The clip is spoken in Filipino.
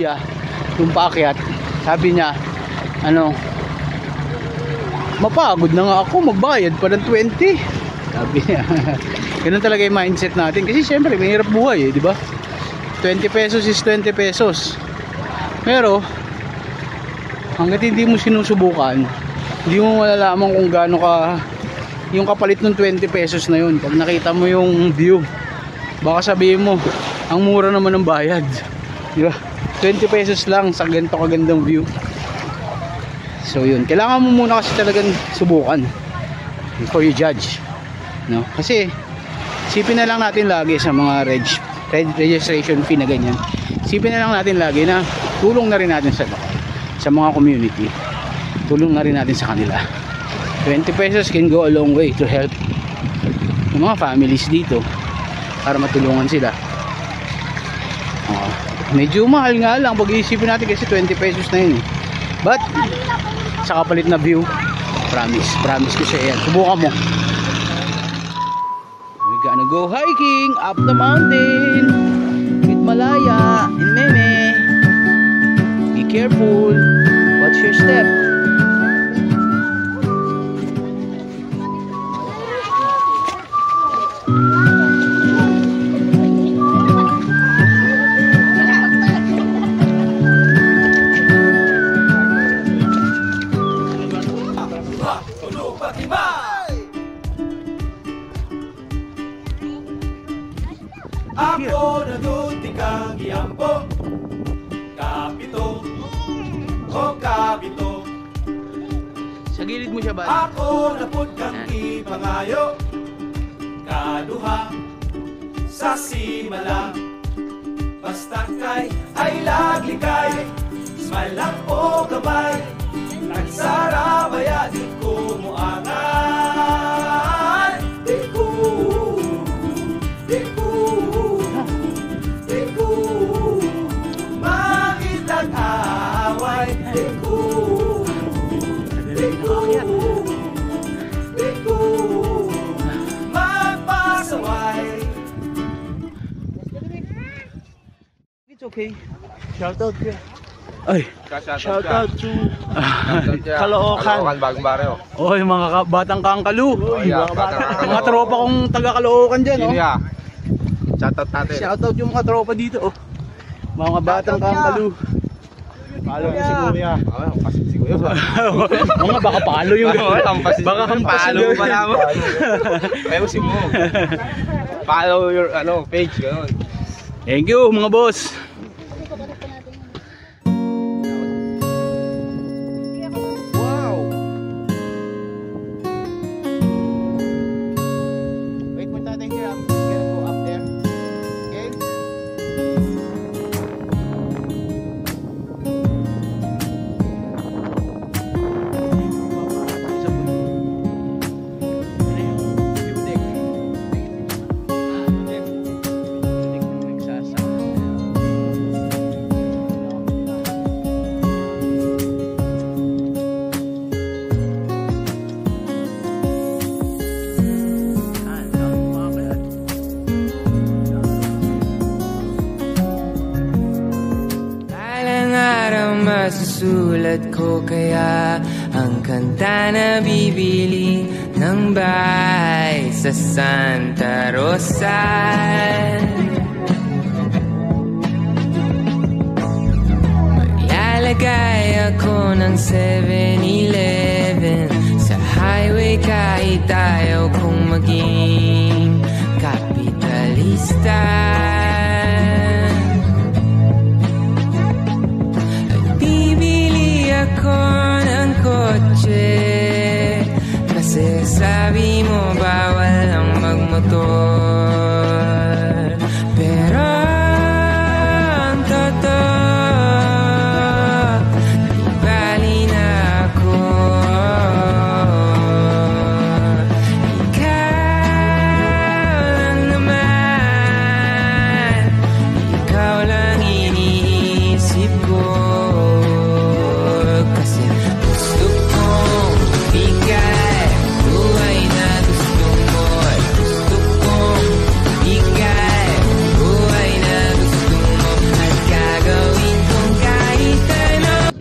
kuya, yung paakyat, sabi niya, ano, mapagod na nga ako, magbayad pa ng 20. Sabi niya. Ganun talaga yung mindset natin. Kasi syempre, mahirap buhay eh, di ba? 20 pesos is 20 pesos. Pero, hanggat hindi mo sinusubukan, hindi mo malalaman kung gaano ka yung kapalit ng 20 pesos na yun. Pag nakita mo yung view, baka sabihin mo, ang mura naman ng bayad, di ba? 20 pesos lang sa ganito kagandang view. So yun, kailangan mo muna kasi talagang subukan before you judge, no? Kasi isipin na lang natin lagi sa mga registration fee na ganyan, isipin na lang natin lagi na tulong na rin natin sa mga community, tulong na rin natin sa kanila. 20 pesos can go a long way to help yung mga families dito para matulungan sila. Medyo mahal nga lang pag iisipin natin kasi 20 pesos na yun eh. But sa kapalit na view, promise ko siya yan. Subukan mo. We're gonna go hiking up the mountain with Malaya and Meme. Be careful, watch your step. Ako na dutikang iyampo, kapito, o kapito. Sa gilid mo siya ba? Ako na pud kang ipangayo, kaduha, sa simala. Basta kay ay laglikay, smile lang o kamay, nagsarabaya di ko muangan. Di ko makitag away. Di ko magpasaway. It's okay. Shout out ka. Ay, Shout out to Caloocan. Bagong baryo. oh, yung mga batang Kangkalu. Yeah, batang Kangkalu. Mga tropa kong taga Caloocan dyan, oh. Yeah. Shout out natin. Shout out yung mga tropa dito, oh. Mga batang Kangkalu. Palo niya si Kuya. Pasit si Kuya. Mga baka palo yung baka palo pa naman. Pero si mo. Follow your page, gano'n. Thank you mga boss. Wow. Wait mo tayo here. I'm just gonna go up there. Okay? Masusulat ko kaya ang kanta na bibili ng bahay sa Santa Rosa. Maglalagay ako ng 7-Eleven sa highway kahit ayaw kong maging kapitalista. Ako ng kotse kasi sabi mo bawal ang magmotor.